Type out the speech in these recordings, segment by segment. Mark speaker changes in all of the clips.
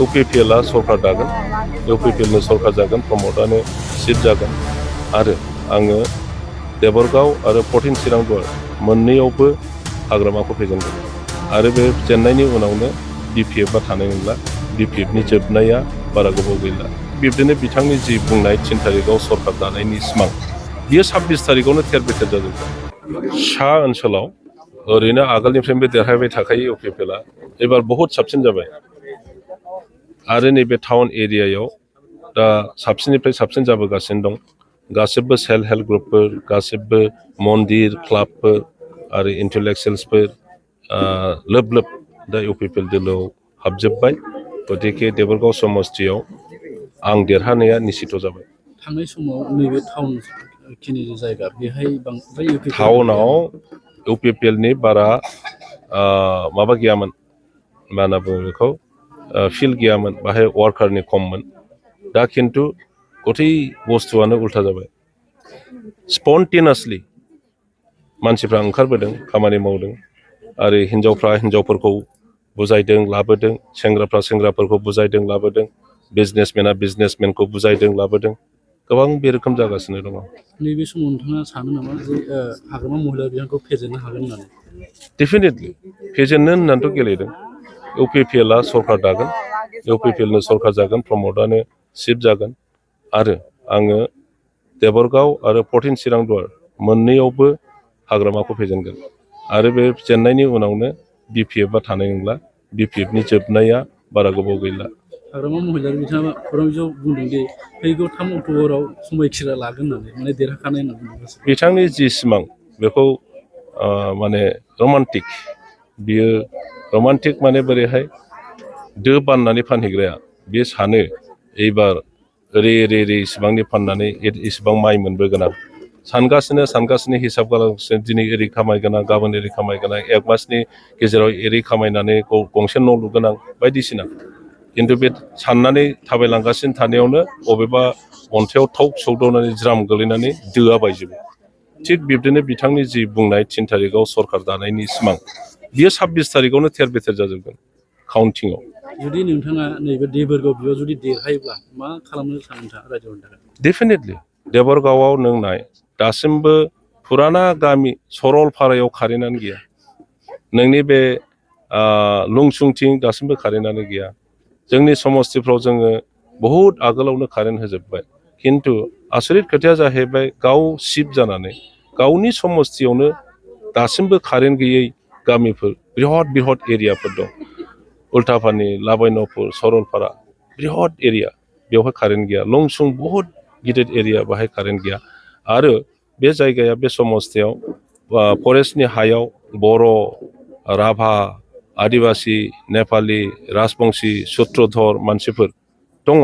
Speaker 1: UPPL सरकार दागोन UPPL सरकार जागोन प्रमोदानो सिट जागोन आरो आङो देबरगाव आरो 14 चिरांदुवार मोननैयावबो हाग्रामाखौ फेजेनगोन आरो बे जेननायनि उनावनो BPF थानाय नंला BPFनि जोबनाया बारा गोबाव गैला बिब्दिनो बिथांनि जि बुंनाय 3 तारिखआव सरकार दानायनि सिमां बियो 26 तारिखआवनो थेर बेथेर जाजोबगोन सा ओनसोलाव ओरैनो आगोलनिफ्रायबो देरहाबाय थाखायो UPPL एबार बहुत साबसिन जाबाय आरो नैबे टाउन एरियायाव दा साबसिननिफ्राय साबसिन जाबोगासिनो दं गासिबो सेल्फ हेल्प ग्रुपफोर गासिबो मन्दिर क्लाबफोर आरो इन्टेलेक्चुयेल्सफोर लोब लोब दा UPPL दोलोआव हाबजोब्बाय गतिके देबरगाव समस्तियाव आं देरहानाया निश्चित जाबाय
Speaker 2: थांनाय समाव नैबे टाउन खिनि जायगा बेहाय बांद्राय
Speaker 1: टाउनाव UPPLनि बारा माबा गैयामोन मा होनना बुङो बेखौ फिल्ड गैयामोन बाहाय वार्कारनि खममोन दा खिन्थु गथै बुस्थुआनो उल्था जाबाय स्पन्टेनियासलि मानसिफ्रा ओंखारबोदों खामानि मावदों आरो हिन्जावफ्रा हिन्जावफोरखौ बुजायदों लाबोदों सेंग्राफ्रा सेंग्राफोरखौ बुजायदों लाबोदों बिजनेसमेना बिजनेसमेनखौ बुजायदों लाबोदों गोबां बे रोखोम जागासिनो दङ
Speaker 2: नैबे समाव नोंथाङा सानो नामा जे हाग्रामा महिला बिफानखौ फेजेननो हागोन होननानै
Speaker 1: डेफिनेटलि फेजेननो होननानैथ' गेलेदों UPPL सरकार दागोन UPPL सरकार जागोन प्रमोदानो सिट जागोन आरो आङो देबरगाव आरो 14 चिरांदुवार मोननैयावबो हाग्रामाखौ फेजेनगोन आरो बे जेननायनि उनावनो BPF थानाय नंला BPFनि जोबनाया बारा गोबाव गैला
Speaker 2: हाग्रामा महिला बिथाङा खौरांजों बुंदों दि फैगौ 3 अक्ट'बराव समायखिरा लागोन होननानै माने देरहाखानाय होनना बुंदों
Speaker 1: बिथांनि जि सिमां बेखौ माने रमान्टिक बियो रमान्टिक माने बोरैहाय दो बाननानै फानहैग्राया बे सानो एबार ओरै ओरै ओरै इसिबांनि फाननानै इसिबां माइ मोनबोगोन आं सानगासिनो हिसाब खालामगासिनो दिनै ओरै खामायगोन आं गाबोन ओरै खामायगोन आं 1 मासनि गेजेराव ओरै खामायनानै गंसे न' लुगोन आं बायदिसिना खिन्थु बे साननानै थाबायलांगासिनो थानायावनो बबेबा अन्थायाव थौ सौदावनानै ज्राम गोलैनानै दोआ बायजोबो थिग बिब्दिनो बिथांनि जि बुंनाय 3 तारिखआव सरकार दानायनि सिमां बियो 26 तारिखआवनो थेर बेथेर जाजोबगोन काउन्टिंआव
Speaker 2: जुदि नोंथाङा नैबे देबरगाव बेयाव जुदि देरहायोब्ला मा खालामनो सानो नोंथाङा रायजोनि थाखाय
Speaker 1: डेफिनेटलि देबरगावआव नोंनाय दासिमबो फुराना गामि सरलपारायाव कारेन्टआनो गैया नोंनि बे लुंसुंथिं दासिमबो कारेन्टआनो गैया जोंनि समस्तिफ्राव जोङो बहुत आगोलावनो कारेन्ट होजोब्बाय खिन्थु आसरित खोथाया जाहैबाय गाव सिफ जानानै गावनि समस्तियावनो दासिमबो कारेन्ट गैयै गामिफोर बिराद एरियाफोर दं उल्टापानि लाबायन'पुर सरलपारा बिराद एरिया बेवहाय कारेन्ट गैया लंसुं बहुत गिदिर एरिया बाहाय कारेन्ट गैया आरो बे जायगाया बे समस्तियाव फरेस्टनि हायाव बर' राभा आदिबासि नेपालि राजबंसि सुत्रधर मानसिफोर दङ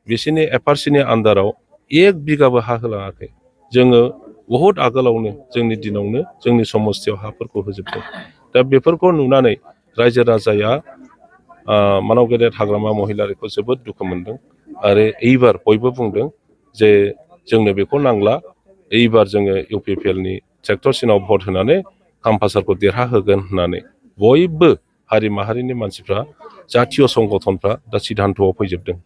Speaker 1: बिसोरनि एफआरसिनि आन्दाराव 1 बिगाबो हा होलाङाखै जोङो बहुत आगोलावनो जोंनि दिनावनो जोंनि समस्तियाव हाफोरखौ होजोबदों दा बेफोरखौ नुनानै रायजो राजाया मानाव गेदेर हाग्रामा महिलारिखौ जोबोद दुखु मोनदों आरो एइबार बयबो बुंदों जे जोंनो बेखौ नांला एइबार जोङो UPPLनि ट्रेक्टरसिनाव भट होनानै कामपासारखौ देरहाहोगोन होननानै बयबो हारि माहारिनि मानसिफ्रा जातीय संगठनफ्रा दा सिद्धान्तआव फैजोबदों